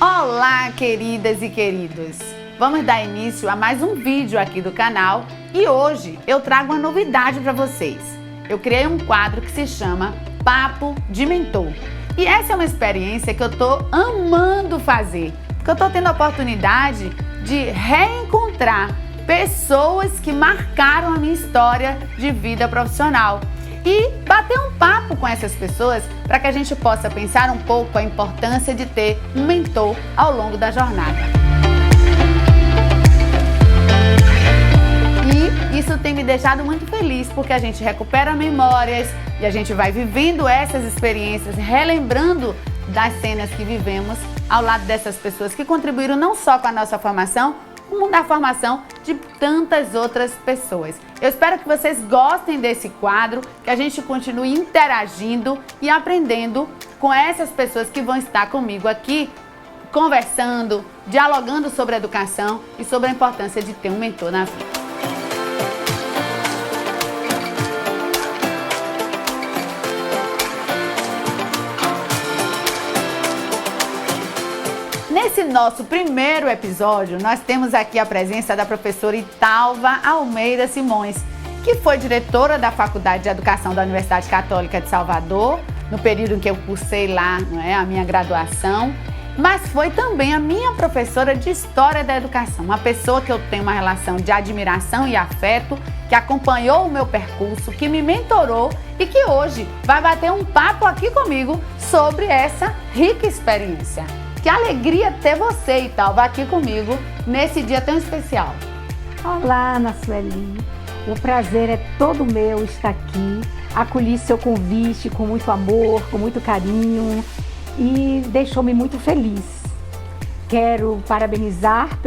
Olá, queridas e queridos! Vamos dar início a mais um vídeo aqui do canal e hoje eu trago uma novidade para vocês. Eu criei um quadro que se chama Papo de Mentor. E essa é uma experiência que eu tô amando fazer, porque eu tô tendo a oportunidade de reencontrar pessoas que marcaram a minha história de vida profissional e bater um papo com essas pessoas para que a gente possa pensar um pouco a importância de ter um mentor ao longo da jornada. E isso tem me deixado muito feliz porque a gente recupera memórias e a gente vai vivendo essas experiências, relembrando das cenas que vivemos ao lado dessas pessoas que contribuíram não só com a nossa formação, como na formação de tantas outras pessoas. Eu espero que vocês gostem desse quadro, que a gente continue interagindo e aprendendo com essas pessoas que vão estar comigo aqui, conversando, dialogando sobre educação e sobre a importância de ter um mentor na vida. Nesse nosso primeiro episódio, nós temos aqui a presença da professora Italva Almeida Simões, que foi diretora da Faculdade de Educação da Universidade Católica de Salvador, no período em que eu cursei lá, a minha graduação, mas foi também a minha professora de História da Educação, uma pessoa que eu tenho uma relação de admiração e afeto, que acompanhou o meu percurso, que me mentorou e que hoje vai bater um papo aqui comigo sobre essa rica experiência. Que alegria ter você, Italva, aqui comigo nesse dia tão especial. Olá, Ana Sueli. O prazer é todo meu estar aqui. Acolhi seu convite com muito amor, com muito carinho e deixou-me muito feliz. Quero parabenizar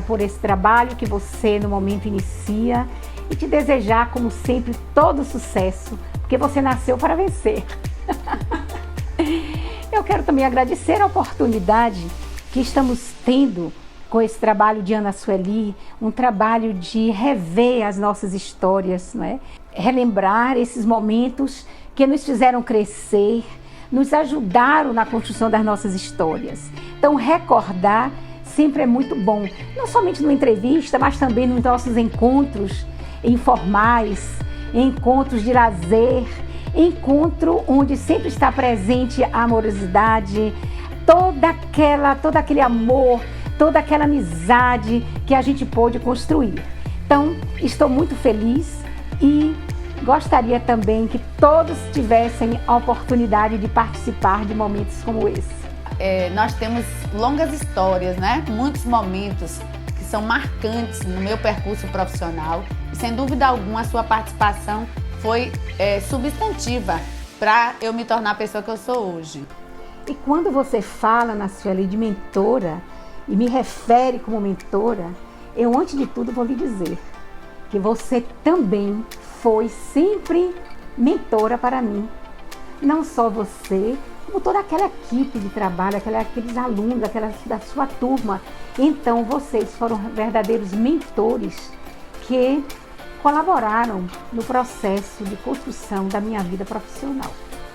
por esse trabalho que você no momento inicia e te desejar, como sempre, todo sucesso, porque você nasceu para vencer. Eu quero também agradecer a oportunidade que estamos tendo com esse trabalho de Ana Sueli, um trabalho de rever as nossas histórias, não é? Relembrar esses momentos que nos fizeram crescer, nos ajudaram na construção das nossas histórias. Então, recordar sempre é muito bom, não somente numa entrevista, mas também nos nossos encontros informais, encontros de lazer, encontro onde sempre está presente a amorosidade, todo aquele amor, toda aquela amizade que a gente pôde construir. Então, estou muito feliz e gostaria também que todos tivessem a oportunidade de participar de momentos como esse. Nós temos longas histórias, Muitos momentos que são marcantes no meu percurso profissional e, sem dúvida alguma, a sua participação foi substantiva para eu me tornar a pessoa que eu sou hoje. E quando você fala, Ana Sueli, de mentora e me refere como mentora, eu antes de tudo vou lhe dizer que você também foi sempre mentora para mim. Não só você, como toda aquela equipe de trabalho, aqueles alunos, da sua turma. Então vocês foram verdadeiros mentores que colaboraram no processo de construção da minha vida profissional.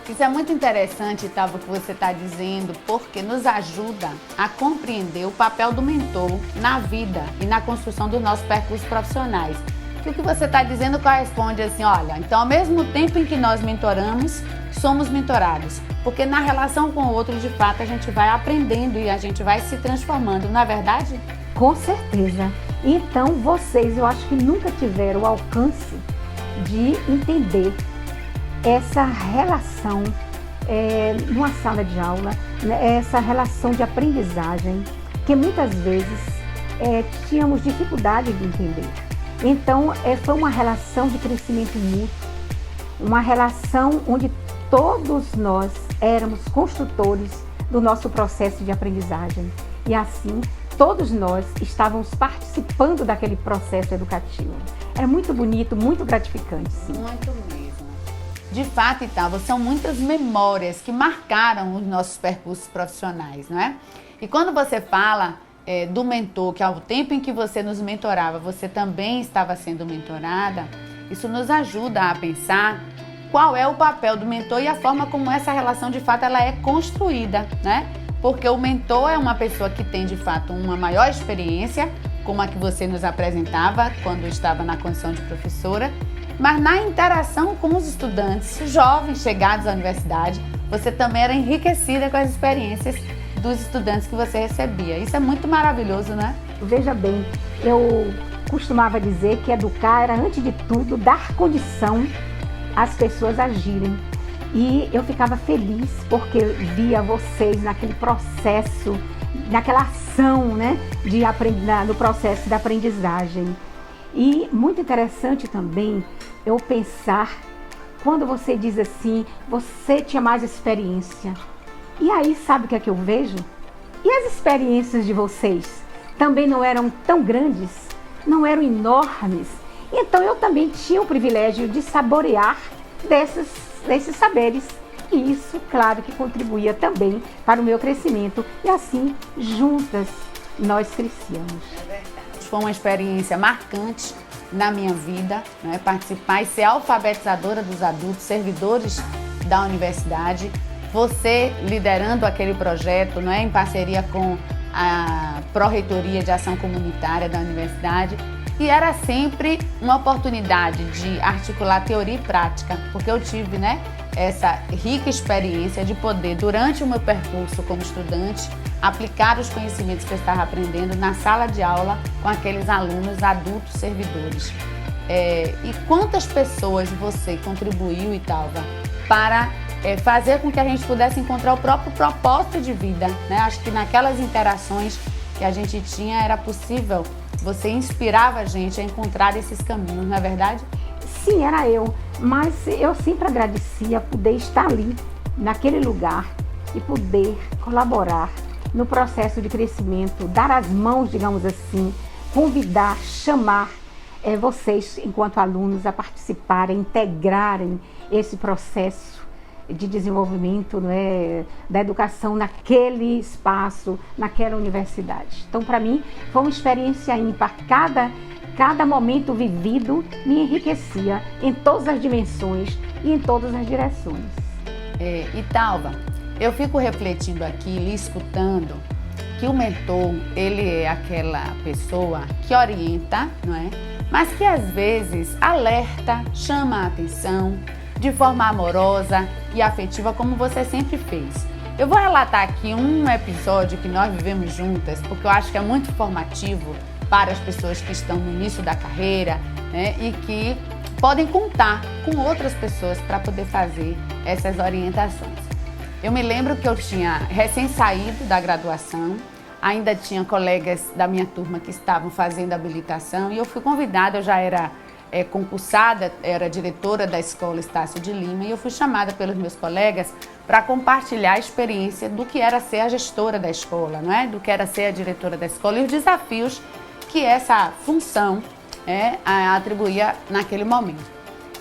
Isso é muito interessante, Italva, o que você está dizendo, porque nos ajuda a compreender o papel do mentor na vida e na construção dos nossos percursos profissionais. E o que você está dizendo corresponde assim, olha, então ao mesmo tempo em que nós mentoramos, somos mentorados, porque na relação com o outro, de fato, a gente vai aprendendo e a gente vai se transformando, não é verdade? Com certeza. Então, vocês, eu acho que nunca tiveram o alcance de entender essa relação numa sala de aula, essa relação de aprendizagem, que muitas vezes tínhamos dificuldade de entender. Então, foi uma relação de crescimento mútuo, uma relação onde todos nós éramos construtores do nosso processo de aprendizagem. E assim, todos nós estávamos participando daquele processo educativo. Era muito bonito, muito gratificante, sim. Muito mesmo. De fato, Italva, são muitas memórias que marcaram os nossos percursos profissionais, não é? E quando você fala do mentor, que ao tempo em que você nos mentorava, você também estava sendo mentorada, isso nos ajuda a pensar qual é o papel do mentor e a forma como essa relação de fato ela é construída, né? porque o mentor é uma pessoa que tem, de fato, uma maior experiência, como a que você nos apresentava quando estava na condição de professora, mas na interação com os estudantes jovens chegados à universidade, você também era enriquecida com as experiências dos estudantes que você recebia. Isso é muito maravilhoso, né? Veja bem, eu costumava dizer que educar era, antes de tudo, dar condição às pessoas agirem. E eu ficava feliz porque via vocês naquele processo, naquela ação, né, no processo da aprendizagem. E muito interessante também eu pensar, quando você diz assim, você tinha mais experiência. E aí, sabe o que é que eu vejo? E as experiências de vocês também não eram tão grandes, não eram enormes. Então eu também tinha o privilégio de saborear desses saberes. E isso, claro, que contribuía também para o meu crescimento. E assim, juntas, nós crescíamos. É verdade. Foi uma experiência marcante na minha vida, né? Participar e ser alfabetizadora dos adultos, servidores da universidade. Você liderando aquele projeto, né? Em parceria com a Pró-Reitoria de Ação Comunitária da universidade. E era sempre uma oportunidade de articular teoria e prática, porque eu tive, né, essa rica experiência de poder, durante o meu percurso como estudante, aplicar os conhecimentos que eu estava aprendendo na sala de aula com aqueles alunos adultos servidores. E quantas pessoas você contribuiu, Italva, para fazer com que a gente pudesse encontrar o próprio propósito de vida, né? Acho que naquelas interações que a gente tinha era possível, você inspirava a gente a encontrar esses caminhos, não é verdade? Sim, era eu, mas eu sempre agradecia poder estar ali, naquele lugar, e poder colaborar no processo de crescimento, dar as mãos, digamos assim, convidar, chamar vocês, enquanto alunos, a participarem, integrarem esse processo de desenvolvimento, né, da educação naquele espaço, naquela universidade. Então, para mim, foi uma experiência ímpar. Cada momento vivido me enriquecia em todas as dimensões e em todas as direções. Italva, eu fico refletindo aqui, lhe escutando, que o mentor, ele é aquela pessoa que orienta, não é? Mas que às vezes alerta, chama a atenção, de forma amorosa e afetiva, como você sempre fez. Eu vou relatar aqui um episódio que nós vivemos juntas, porque eu acho que é muito formativo para as pessoas que estão no início da carreira, né, e que podem contar com outras pessoas para poder fazer essas orientações. Eu me lembro que eu tinha recém saído da graduação, ainda tinha colegas da minha turma que estavam fazendo habilitação e eu fui convidada, eu já era concursada, era diretora da Escola Estácio de Lima, e eu fui chamada pelos meus colegas para compartilhar a experiência do que era ser a gestora da escola, não é? Do que era ser a diretora da escola e os desafios que essa função atribuía naquele momento.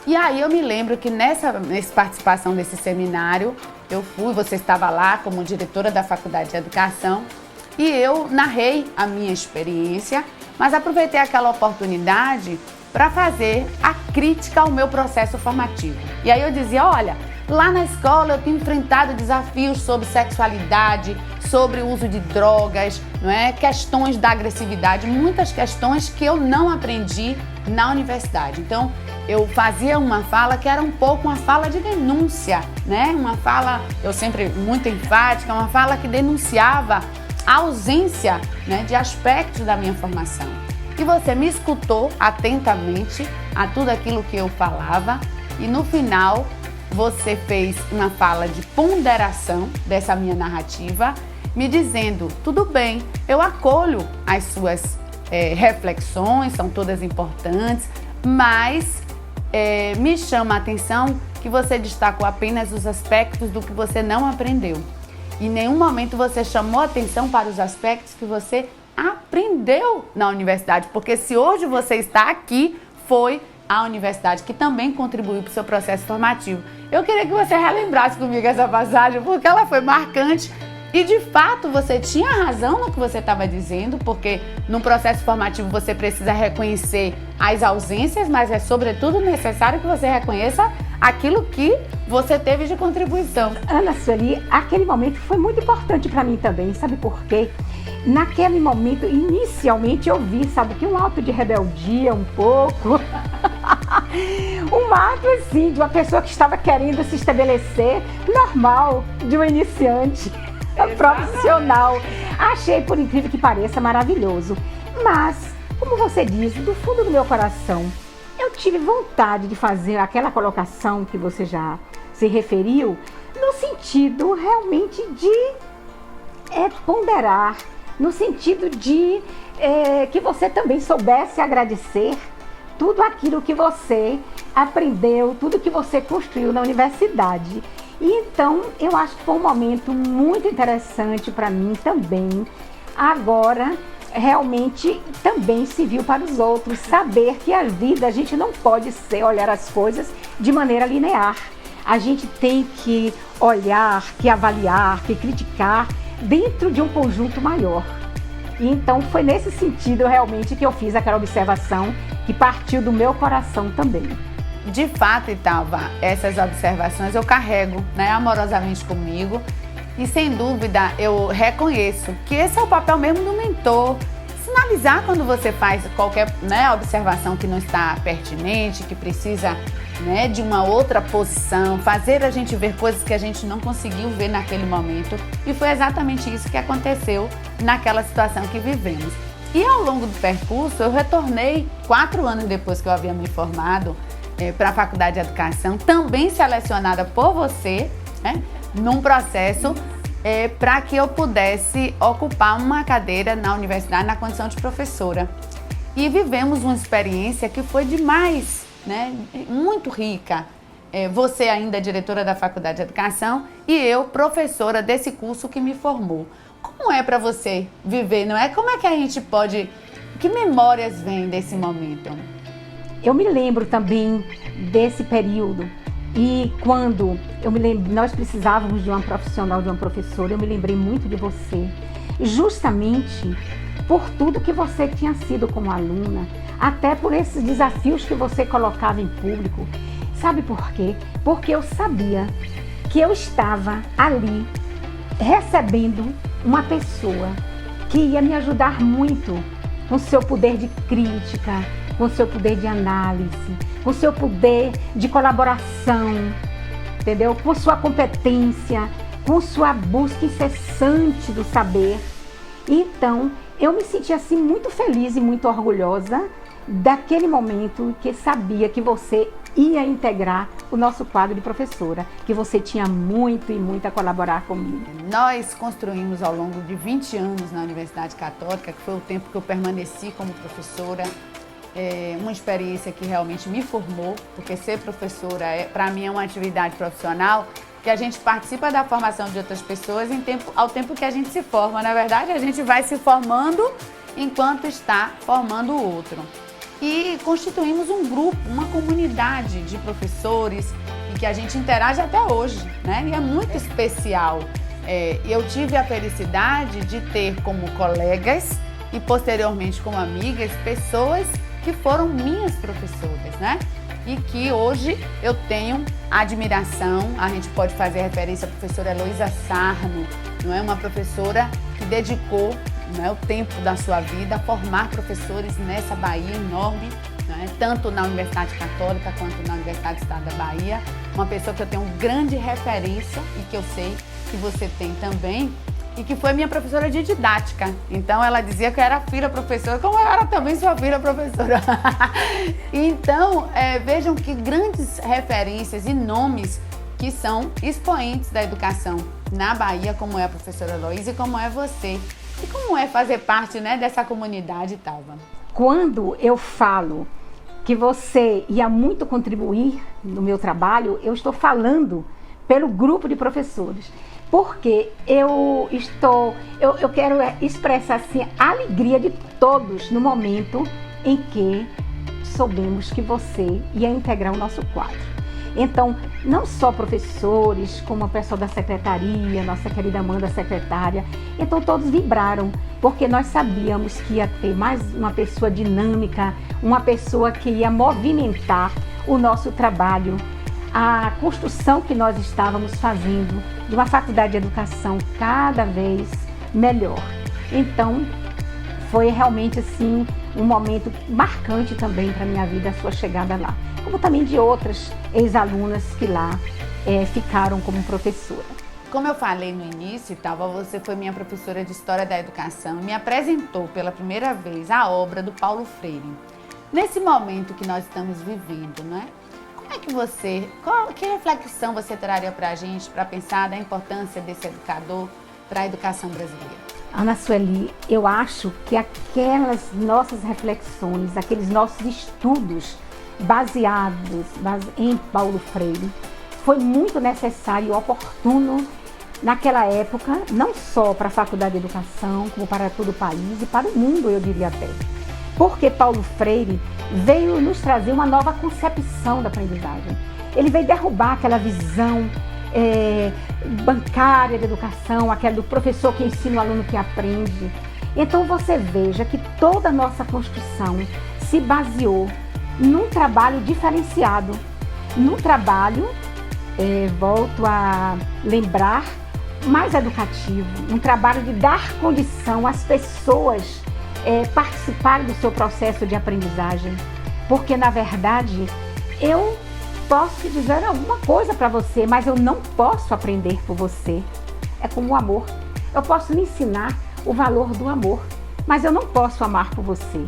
E aí eu me lembro que nessa participação desse seminário, você estava lá como diretora da Faculdade de Educação, e eu narrei a minha experiência, mas aproveitei aquela oportunidade para fazer a crítica ao meu processo formativo. E aí eu dizia, olha, lá na escola eu tenho enfrentado desafios sobre sexualidade, sobre o uso de drogas, não é? Questões da agressividade, muitas questões que eu não aprendi na universidade. Então, eu fazia uma fala que era um pouco uma fala de denúncia, né? Uma fala, eu sempre muito enfática, uma fala que denunciava a ausência, né, de aspectos da minha formação. E você me escutou atentamente a tudo aquilo que eu falava e no final você fez uma fala de ponderação dessa minha narrativa, me dizendo, tudo bem, eu acolho as suas reflexões, são todas importantes, mas me chama a atenção que você destacou apenas os aspectos do que você não aprendeu. Em nenhum momento você chamou atenção para os aspectos que você aprendeu na universidade, porque se hoje você está aqui, foi a universidade que também contribuiu para o seu processo formativo. Eu queria que você relembrasse comigo essa passagem, porque ela foi marcante e de fato você tinha razão no que você estava dizendo, porque no processo formativo você precisa reconhecer as ausências, mas é sobretudo necessário que você reconheça aquilo que você teve de contribuição. Ana Sueli, aquele momento foi muito importante para mim também, sabe por quê? Naquele momento, inicialmente eu vi, sabe, que um ato de rebeldia um pouco, um ato assim, de uma pessoa que estava querendo se estabelecer, normal, de um iniciante profissional. Achei, por incrível que pareça, maravilhoso. Mas, como você disse, do fundo do meu coração, eu tive vontade de fazer aquela colocação que você já se referiu, no sentido realmente de ponderar, no sentido de que você também soubesse agradecer tudo aquilo que você aprendeu, tudo que você construiu na universidade. E então, eu acho que foi um momento muito interessante para mim também. Agora, realmente, também se viu para os outros, saber que a vida, a gente não pode olhar as coisas de maneira linear. A gente tem que olhar, que avaliar, que criticar dentro de um conjunto maior. E então foi nesse sentido realmente que eu fiz aquela observação que partiu do meu coração também. De fato, Italva, essas observações eu carrego, né, amorosamente comigo, e sem dúvida eu reconheço que esse é o papel mesmo do mentor. Sinalizar quando você faz qualquer, né, observação que não está pertinente, que precisa, né, de uma outra posição, fazer a gente ver coisas que a gente não conseguiu ver naquele momento. E foi exatamente isso que aconteceu naquela situação que vivemos. E ao longo do percurso, eu retornei 4 anos depois que eu havia me formado para a Faculdade de Educação, também selecionada por você, né, num processo para que eu pudesse ocupar uma cadeira na universidade na condição de professora. E vivemos uma experiência que foi demais, né? Muito rica. Você ainda diretora da Faculdade de Educação e eu professora desse curso que me formou. Como é para você viver, não é? Como é que a gente pode... Que memórias vêm desse momento? Eu me lembro também desse período. E quando nós precisávamos de uma profissional, de uma professora, eu me lembrei muito de você, justamente por tudo que você tinha sido como aluna, até por esses desafios que você colocava em público. Sabe por quê? Porque eu sabia que eu estava ali recebendo uma pessoa que ia me ajudar muito com seu poder de crítica, com seu poder de análise, com seu poder de colaboração, entendeu? Com sua competência, com sua busca incessante do saber. Então, eu me senti assim muito feliz e muito orgulhosa daquele momento que sabia que você ia integrar o nosso quadro de professora, que você tinha muito e muito a colaborar comigo. Nós construímos ao longo de 20 anos na Universidade Católica, que foi o tempo que eu permaneci como professora, uma experiência que realmente me formou, porque ser professora, para mim, é uma atividade profissional que a gente participa da formação de outras pessoas ao tempo que a gente se forma. Na verdade, a gente vai se formando enquanto está formando o outro. E constituímos um grupo, uma comunidade de professores e que a gente interage até hoje, né? E é muito especial. Eu tive a felicidade de ter como colegas e posteriormente como amigas pessoas que foram minhas professoras, né? E que hoje eu tenho admiração. A gente pode fazer referência à professora Heloísa Sarno, não é? Uma professora que dedicou, não é, o tempo da sua vida a formar professores nessa Bahia enorme, não é? Tanto na Universidade Católica quanto na Universidade do Estado da Bahia. Uma pessoa que eu tenho grande referência e que eu sei que você tem também, e que foi minha professora de didática. Então ela dizia que eu era filha professora, como eu era também sua filha professora. Então, vejam que grandes referências e nomes que são expoentes da educação na Bahia, como é a professora Heloísa e como é você. E como é fazer parte, né, dessa comunidade, Italva? Quando eu falo que você ia muito contribuir no meu trabalho, eu estou falando pelo grupo de professores. Porque eu quero expressar assim, a alegria de todos no momento em que soubemos que você ia integrar o nosso quadro. Então, não só professores, como a pessoa da secretaria, nossa querida Amanda, secretária, então todos vibraram, porque nós sabíamos que ia ter mais uma pessoa dinâmica, uma pessoa que ia movimentar o nosso trabalho a construção que nós estávamos fazendo de uma faculdade de educação cada vez melhor. Então, foi realmente assim um momento marcante também para a minha vida, a sua chegada lá. Como também de outras ex-alunas que lá ficaram como professora. Como eu falei no início, Talva, você foi minha professora de História da Educação e me apresentou pela primeira vez a obra do Paulo Freire. Nesse momento que nós estamos vivendo, né? Como é que que reflexão você traria para a gente para pensar da importância desse educador para a educação brasileira? Ana Sueli, eu acho que aquelas nossas reflexões, aqueles nossos estudos baseados em Paulo Freire, foi muito necessário e oportuno naquela época, não só para a Faculdade de Educação, como para todo o país e para o mundo, eu diria até. Porque Paulo Freire veio nos trazer uma nova concepção da aprendizagem. Ele veio derrubar aquela visão bancária da educação, aquela do professor que ensina o aluno que aprende. Então você veja que toda a nossa construção se baseou num trabalho diferenciado, num trabalho, volto a lembrar, mais educativo, um trabalho de dar condição às pessoas participarem do seu processo de aprendizagem. Porque, na verdade, eu posso dizer alguma coisa para você, mas eu não posso aprender por você. É como o amor. Eu posso lhe ensinar o valor do amor, mas eu não posso amar por você.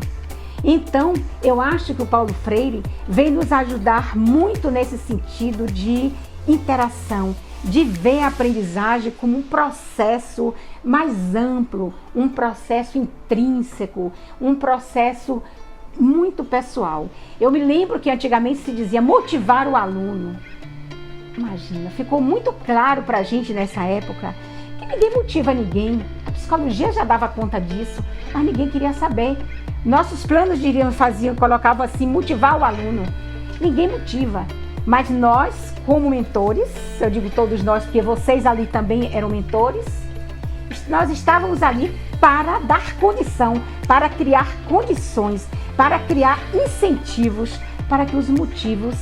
Então, eu acho que o Paulo Freire vem nos ajudar muito nesse sentido de interação, de ver a aprendizagem como um processo mais amplo, um processo intrínseco, um processo muito pessoal. Eu me lembro que antigamente se dizia motivar o aluno. Imagina, ficou muito claro para a gente nessa época que ninguém motiva ninguém. A psicologia já dava conta disso, mas ninguém queria saber. Nossos planos colocavam assim, motivar o aluno. Ninguém motiva. Mas nós, como mentores, eu digo todos nós, porque vocês ali também eram mentores, nós estávamos ali para dar condição, para criar condições, para criar incentivos, para que os motivos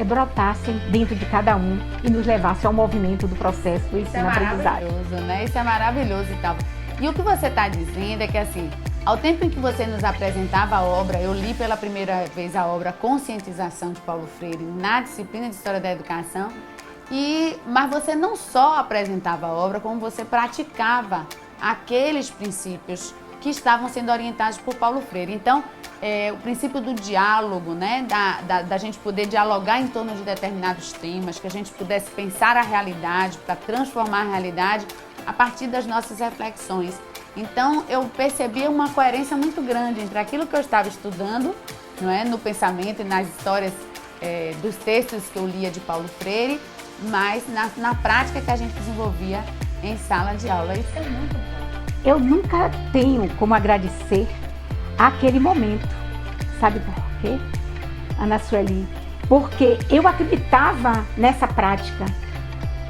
brotassem dentro de cada um e nos levassem ao movimento do processo do ensino-aprendizagem. Isso é maravilhoso, né? Isso é maravilhoso e tal. E o que você está dizendo é que, assim, ao tempo em que você nos apresentava a obra, eu li pela primeira vez a obra Conscientização de Paulo Freire na disciplina de História da Educação, mas você não só apresentava a obra, como você praticava aqueles princípios que estavam sendo orientados por Paulo Freire. Então, o princípio do diálogo, né? Da gente poder dialogar em torno de determinados temas, que a gente pudesse pensar a realidade, para transformar a realidade a partir das nossas reflexões. Então, eu percebi uma coerência muito grande entre aquilo que eu estava estudando, não é, no pensamento e nas histórias dos textos que eu lia de Paulo Freire, mas na prática que a gente desenvolvia em sala de aula. Isso é muito bom. Eu nunca tenho como agradecer aquele momento. Sabe por quê, Ana Sueli? Porque eu acreditava nessa prática,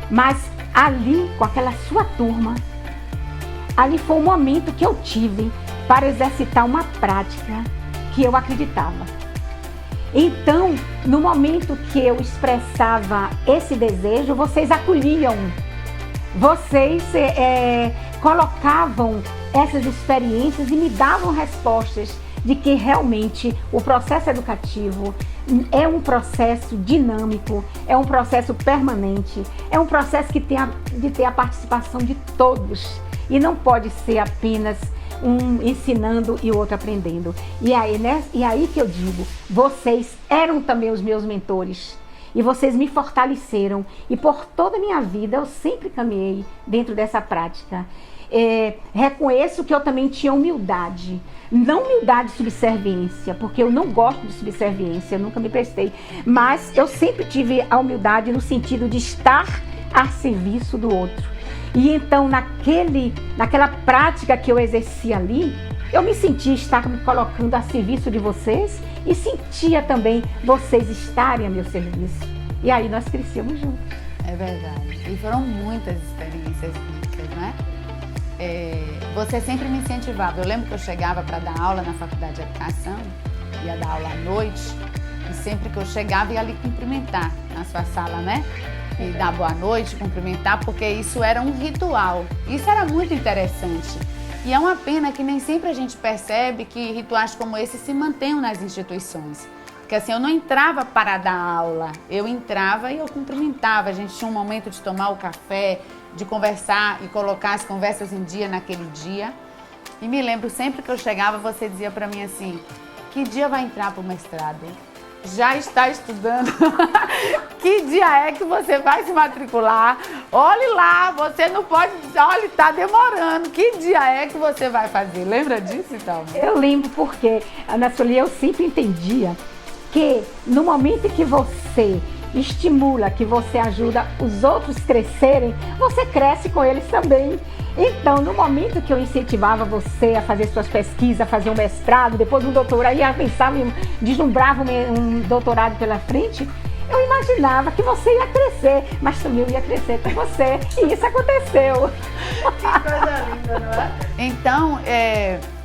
mas ali, com aquela sua turma, ali foi o momento que eu tive para exercitar uma prática que eu acreditava. Então, no momento que eu expressava esse desejo, vocês acolhiam, vocês colocavam essas experiências e me davam respostas de que realmente o processo educativo é um processo dinâmico, é um processo permanente, é um processo que tem de ter a participação de todos. E não pode ser apenas um ensinando e o outro aprendendo. E aí que eu digo, vocês eram também os meus mentores. E vocês me fortaleceram. E por toda a minha vida eu sempre caminhei dentro dessa prática. Reconheço que eu também tinha humildade. Não humildade de subserviência, porque eu não gosto de subserviência, eu nunca me prestei. Mas eu sempre tive a humildade no sentido de estar a serviço do outro. E então, naquela prática que eu exercia ali, eu me sentia estar me colocando a serviço de vocês e sentia também vocês estarem a meu serviço. E aí nós crescemos juntos. É verdade. E foram muitas experiências ricas, né? Você sempre me incentivava. Eu lembro que eu chegava para dar aula na Faculdade de Educação, ia dar aula à noite, E sempre que eu chegava, ia ali cumprimentar na sua sala, né? E dar boa noite, cumprimentar, porque isso era um ritual. Isso era muito interessante. E é uma pena que nem sempre a gente percebe que rituais como esse se mantenham nas instituições. Porque assim, eu não entrava para dar aula, eu entrava e eu cumprimentava. A gente tinha um momento de tomar o café, de conversar e colocar as conversas em dia naquele dia. E me lembro, sempre que eu chegava, você dizia para mim assim, que dia vai entrar para o mestrado? Já está estudando? Que dia é que você vai se matricular? Olhe lá, você não pode... Olha, está demorando. Que dia é que você vai fazer? Lembra disso, então? Eu lembro porque, Ana Sueli, eu sempre entendia que no momento que você estimula, que você ajuda os outros crescerem, você cresce com eles também. Então, no momento que eu incentivava você a fazer suas pesquisas, a fazer um mestrado, depois um doutorado, ia pensar, deslumbrava um doutorado pela frente, eu imaginava que você ia crescer, mas também eu ia crescer com você. E isso aconteceu. Que coisa linda, não é? Então,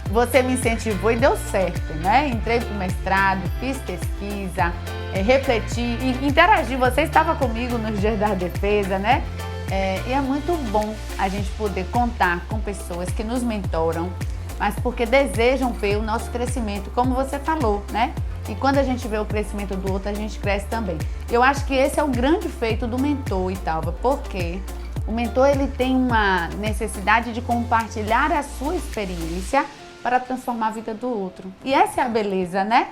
você me incentivou e deu certo, né? Entrei para o mestrado, fiz pesquisa, refleti e interagi. Você estava comigo nos dias da defesa, né? E é muito bom a gente poder contar com pessoas que nos mentoram, mas porque desejam ver o nosso crescimento, como você falou, né? E quando a gente vê o crescimento do outro, a gente cresce também. Eu acho que esse é o grande feito do mentor, Italva, porque o mentor ele tem uma necessidade de compartilhar a sua experiência para transformar a vida do outro. E essa é a beleza, né?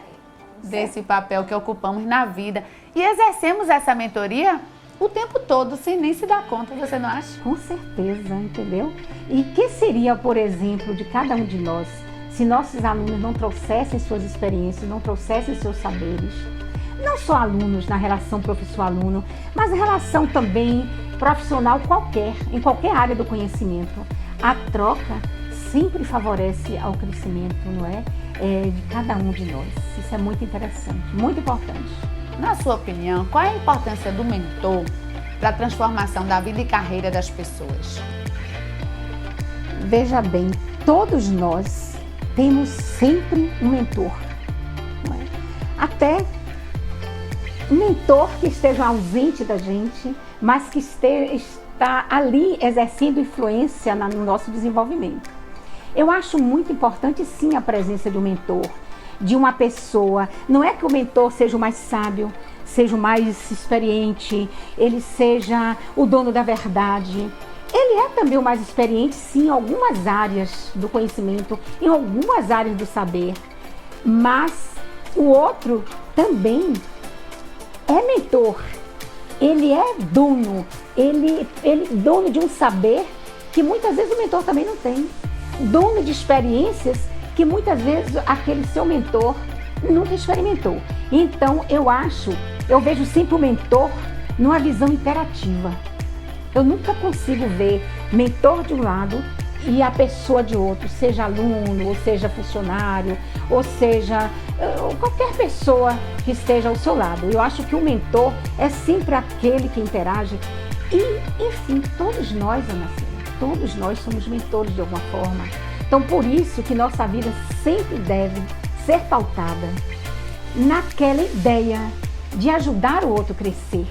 Desse papel que ocupamos na vida. E exercemos essa mentoria o tempo todo, sem nem se dar conta, você não acha? Com certeza, entendeu? E que seria, por exemplo, de cada um de nós, se nossos alunos não trouxessem suas experiências, não trouxessem seus saberes? Não só alunos na relação professor-aluno, mas relação também profissional qualquer, em qualquer área do conhecimento. A troca sempre favorece ao crescimento, não é? De cada um de nós. Isso é muito interessante, muito importante. Na sua opinião, qual é a importância do mentor para a transformação da vida e carreira das pessoas? Veja bem, todos nós temos sempre um mentor, não é? Até um mentor que esteja ausente da gente, mas que está ali exercendo influência no nosso desenvolvimento. Eu acho muito importante sim a presença de um mentor, de uma pessoa. Não é que o mentor seja o mais sábio, seja o mais experiente, ele seja o dono da verdade. Ele é também o mais experiente, sim, em algumas áreas do conhecimento, em algumas áreas do saber. Mas o outro também é mentor. Ele é dono, ele dono de um saber que muitas vezes o mentor também não tem. Dono de experiências que muitas vezes aquele seu mentor nunca experimentou. Então eu vejo sempre o mentor numa visão interativa. Eu nunca consigo ver mentor de um lado e a pessoa de outro, seja aluno, ou seja funcionário, ou seja qualquer pessoa que esteja ao seu lado. Eu acho que o mentor é sempre aquele que interage e, enfim, todos nós, Ana Célia, todos nós somos mentores de alguma forma. Então, por isso que nossa vida sempre deve ser pautada naquela ideia de ajudar o outro a crescer,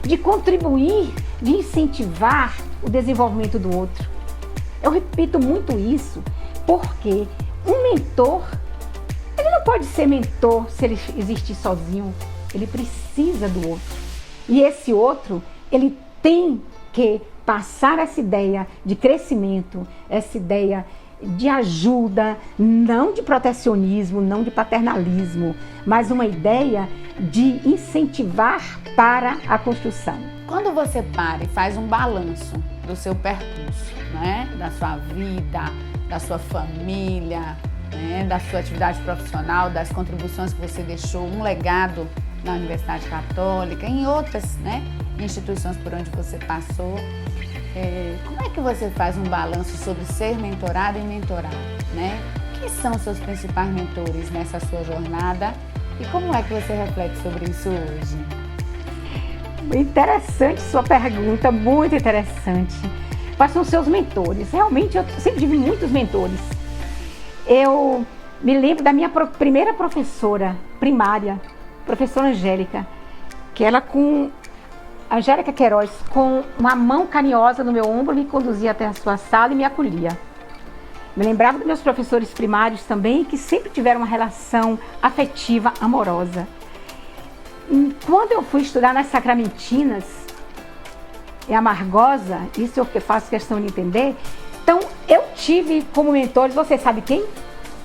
de contribuir, de incentivar o desenvolvimento do outro. Eu repito muito isso porque um mentor, ele não pode ser mentor se ele existir sozinho, ele precisa do outro. E esse outro, ele tem que passar essa ideia de crescimento, essa ideia de ajuda, não de protecionismo, não de paternalismo, mas uma ideia de incentivar para a construção. Quando você para e faz um balanço do seu percurso, né? Da sua vida, da sua família, né? Da sua atividade profissional, das contribuições que você deixou, um legado na Universidade Católica, em outras, né, instituições por onde você passou, como é que você faz um balanço sobre ser mentorado e mentorar, né? Quem são seus principais mentores nessa sua jornada e como é que você reflete sobre isso hoje? Interessante sua pergunta, muito interessante. Quais são seus mentores? Realmente eu sempre tive muitos mentores. Eu Me lembro da minha primeira professora primária, professora Angélica, que ela Angélica Queiroz, com uma mão carinhosa no meu ombro, me conduzia até a sua sala e me acolhia. Me lembrava dos meus professores primários também, que sempre tiveram uma relação afetiva, amorosa. E quando eu fui estudar nas Sacramentinas, em Amargosa, isso é o que eu faço questão de entender, então eu tive como mentores, você sabe quem?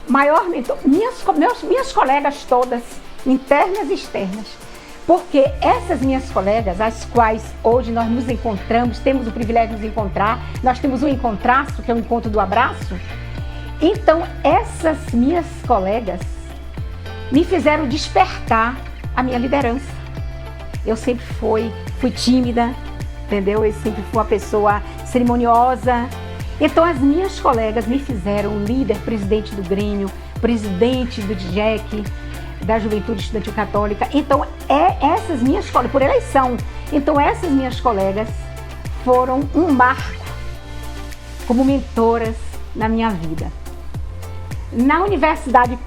Maior mentor, minhas colegas todas, internas e externas. Porque essas minhas colegas, as quais hoje nós nos encontramos, temos o privilégio de nos encontrar, nós temos um encontraço, que é o encontro do abraço. Então, essas minhas colegas me fizeram despertar a minha liderança. Eu sempre fui tímida, entendeu? Eu sempre fui uma pessoa cerimoniosa. Então, as minhas colegas me fizeram líder, presidente do Grêmio, presidente do DJEC, da Juventude Estudantil Católica. Então, essas minhas colegas, por eleição, então essas minhas colegas foram um marco como mentoras na minha vida. Na Universidade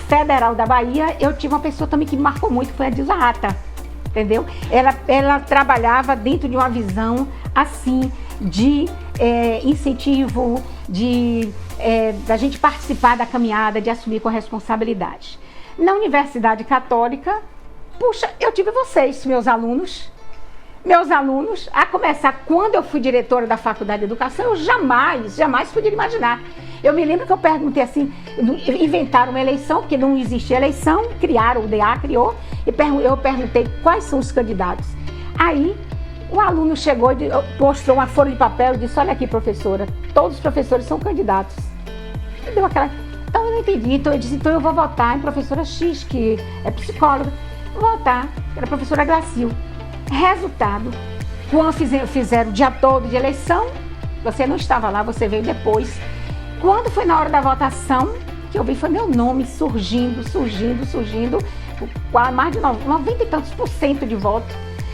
Federal da Bahia, eu tive uma pessoa também que me marcou muito, foi a Dilza Rata, entendeu? Ela trabalhava dentro de uma visão assim, de incentivo, da gente participar da caminhada, de assumir com responsabilidade. Na Universidade Católica, puxa, eu tive vocês, meus alunos, a começar quando eu fui diretora da Faculdade de Educação, eu jamais podia imaginar. Eu me lembro que eu perguntei assim, inventaram uma eleição, porque não existia eleição, criaram, o DA criou, e eu perguntei quais são os candidatos. Aí, o aluno chegou e mostrou uma folha de papel e disse, olha aqui, professora, todos os professores são candidatos. E deu aquela... Então eu não entendi, então eu disse, então eu vou votar em professora X, que é psicóloga, vou votar, era a professora Gracil. Resultado, quando fizeram o dia todo de eleição, você não estava lá, você veio depois. Quando foi na hora da votação, que eu vi, foi meu nome surgindo, com mais de 90 e tantos % de voto.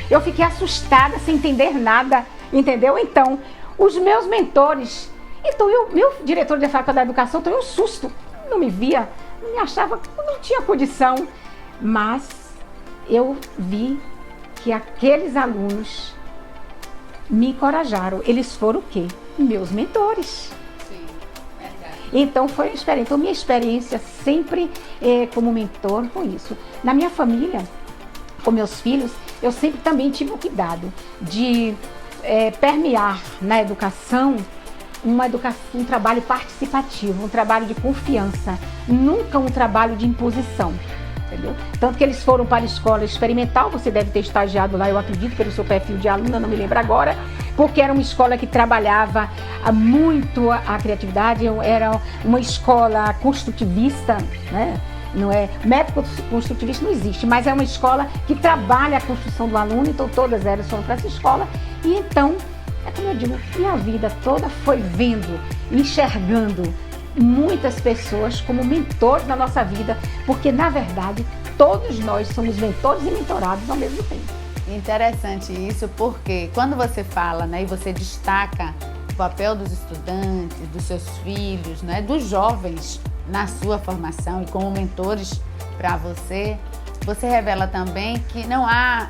Eu fiquei assustada, sem entender nada, entendeu? Então, os meus mentores... Então, meu diretor de Faculdade de Educação tomou um susto, não me via, não me achava, não tinha condição. Mas eu vi que aqueles alunos me encorajaram. Eles foram o quê? Meus mentores. Sim, verdade. Então, foi uma experiência. Então, minha experiência sempre como mentor com isso. Na minha família, com meus filhos, eu sempre também tive o cuidado de permear na educação um trabalho participativo, um trabalho de confiança, nunca um trabalho de imposição, entendeu? Tanto que eles foram para a escola experimental, você deve ter estagiado lá, eu acredito, pelo seu perfil de aluna, não me lembro agora, porque era uma escola que trabalhava muito a criatividade, era uma escola construtivista, né? Não é, método construtivista não existe, mas é uma escola que trabalha a construção do aluno, então todas elas foram para essa escola, e então, é como eu digo, minha vida toda foi vendo, enxergando muitas pessoas como mentores na nossa vida, porque na verdade todos nós somos mentores e mentorados ao mesmo tempo. Interessante isso, porque quando você fala, né, e você destaca o papel dos estudantes, dos seus filhos, né, dos jovens na sua formação e como mentores para você, você revela também que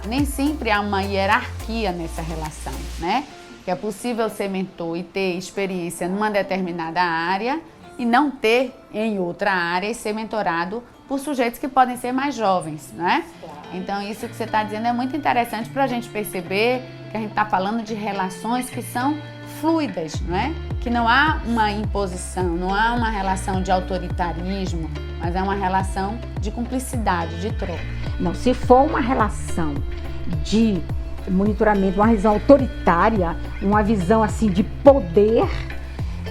nem sempre há uma hierarquia nessa relação, né? Que é possível ser mentor e ter experiência numa determinada área e não ter em outra área e ser mentorado por sujeitos que podem ser mais jovens, né? Claro. Então, isso que você está dizendo é muito interessante para a gente perceber que a gente está falando de relações que são fluidas, não é? Que não há uma imposição, não há uma relação de autoritarismo, mas é uma relação de cumplicidade, de troca. Não, se for uma relação de monitoramento, uma visão autoritária, uma visão assim de poder,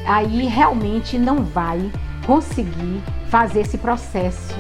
aí realmente não vai conseguir fazer esse processo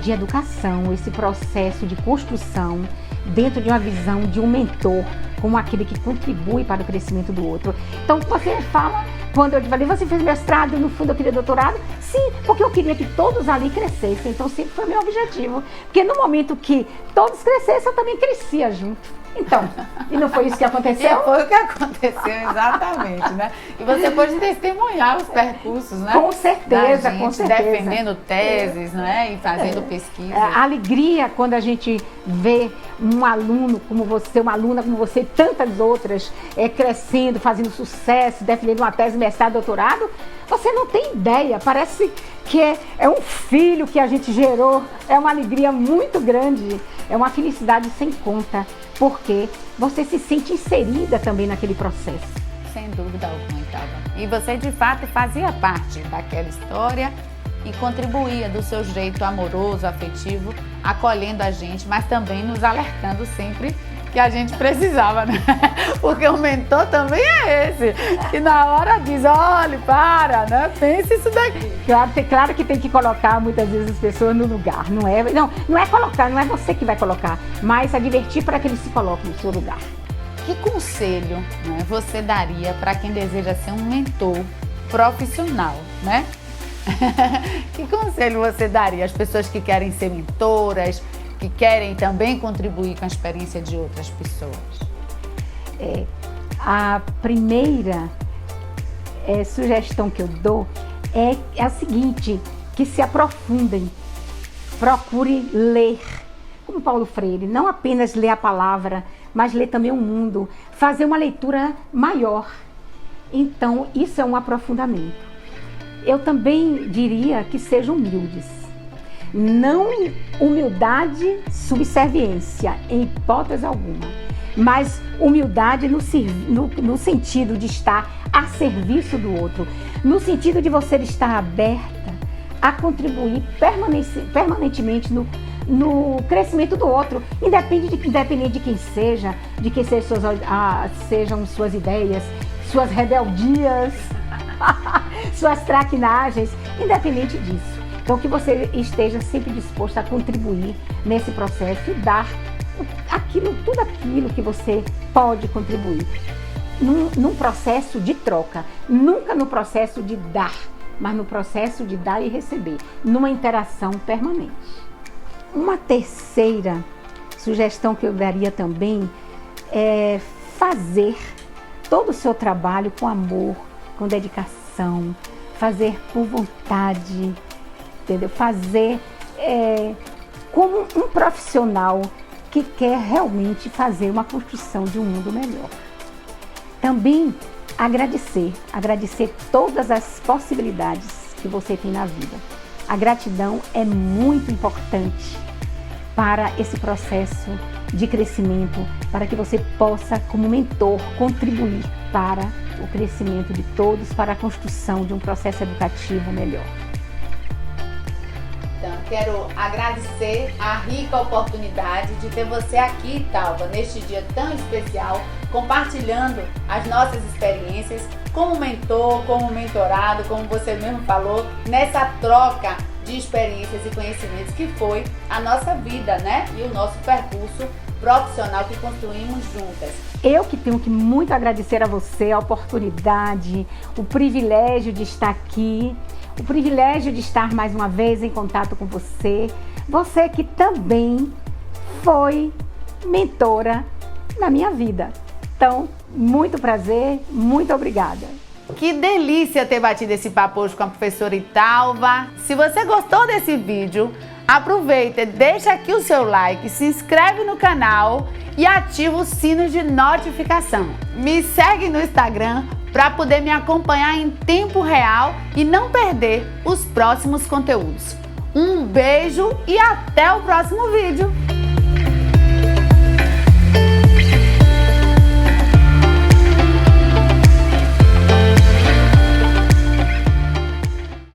de educação, esse processo de construção dentro de uma visão de um mentor, como aquele que contribui para o crescimento do outro. Então você fala, quando eu falei, você fez mestrado e no fundo eu queria doutorado? Sim, porque eu queria que todos ali crescessem, então sempre foi meu objetivo. Porque no momento que todos crescessem, eu também crescia junto. Então, e não foi isso que aconteceu? E foi o que aconteceu, exatamente, né? E você pode testemunhar os percursos, né? Com certeza, da gente, com certeza. defendendo teses, né? E fazendo pesquisa. A alegria quando a gente vê um aluno como você, uma aluna como você e tantas outras crescendo, fazendo sucesso, defendendo uma tese, mestrado, doutorado, você não tem ideia, parece que é um filho que a gente gerou, é uma alegria muito grande, é uma felicidade sem conta, porque você se sente inserida também naquele processo. Sem dúvida alguma, Italva. E você, de fato, fazia parte daquela história e contribuía do seu jeito amoroso, afetivo, acolhendo a gente, mas também nos alertando sempre que a gente precisava, né? Porque o mentor também é esse, que na hora diz, olha, para, né? Pense isso daqui. Claro que tem que colocar muitas vezes as pessoas no lugar, não é colocar, não é você que vai colocar, mas advertir para que eles se coloquem no seu lugar. Que conselho, né, você daria para quem deseja ser um mentor profissional, né? Que conselho você daria às pessoas que querem ser mentoras, que querem também contribuir com a experiência de outras pessoas? A primeira sugestão que eu dou é a seguinte, que se aprofundem, procure ler, como Paulo Freire, não apenas ler a palavra, mas ler também o mundo, fazer uma leitura maior. Então, isso é um aprofundamento. Eu também diria que sejam humildes. Não humildade, subserviência, em hipótese alguma, mas humildade no sentido de estar a serviço do outro, no sentido de você estar aberta a contribuir permanentemente no crescimento do outro, independente de quem seja, sejam suas ideias, suas rebeldias, suas traquinagens, independente disso. Então, que você esteja sempre disposto a contribuir nesse processo e dar tudo aquilo que você pode contribuir. Num processo de troca, nunca no processo de dar, mas no processo de dar e receber, numa interação permanente. Uma terceira sugestão que eu daria também é fazer todo o seu trabalho com amor, com dedicação, fazer por vontade, entendeu? Fazer como um profissional que quer realmente fazer uma construção de um mundo melhor. Também agradecer todas as possibilidades que você tem na vida. A gratidão é muito importante para esse processo de crescimento, para que você possa, como mentor, contribuir para o crescimento de todos, para a construção de um processo educativo melhor. Então, quero agradecer a rica oportunidade de ter você aqui, Italva, neste dia tão especial, compartilhando as nossas experiências como mentor, como mentorado, como você mesmo falou, nessa troca de experiências e conhecimentos que foi a nossa vida, né? E o nosso percurso profissional que construímos juntas. Eu que tenho que muito agradecer a você a oportunidade, o privilégio de estar aqui, o privilégio de estar mais uma vez em contato com você. Você que também foi mentora na minha vida. Então, muito prazer, muito obrigada. Que delícia ter batido esse papo hoje com a professora Italva. Se você gostou desse vídeo, aproveita, deixa aqui o seu like, se inscreve no canal e ativa o sino de notificação. Me segue no Instagram para poder me acompanhar em tempo real e não perder os próximos conteúdos. Um beijo e até o próximo vídeo!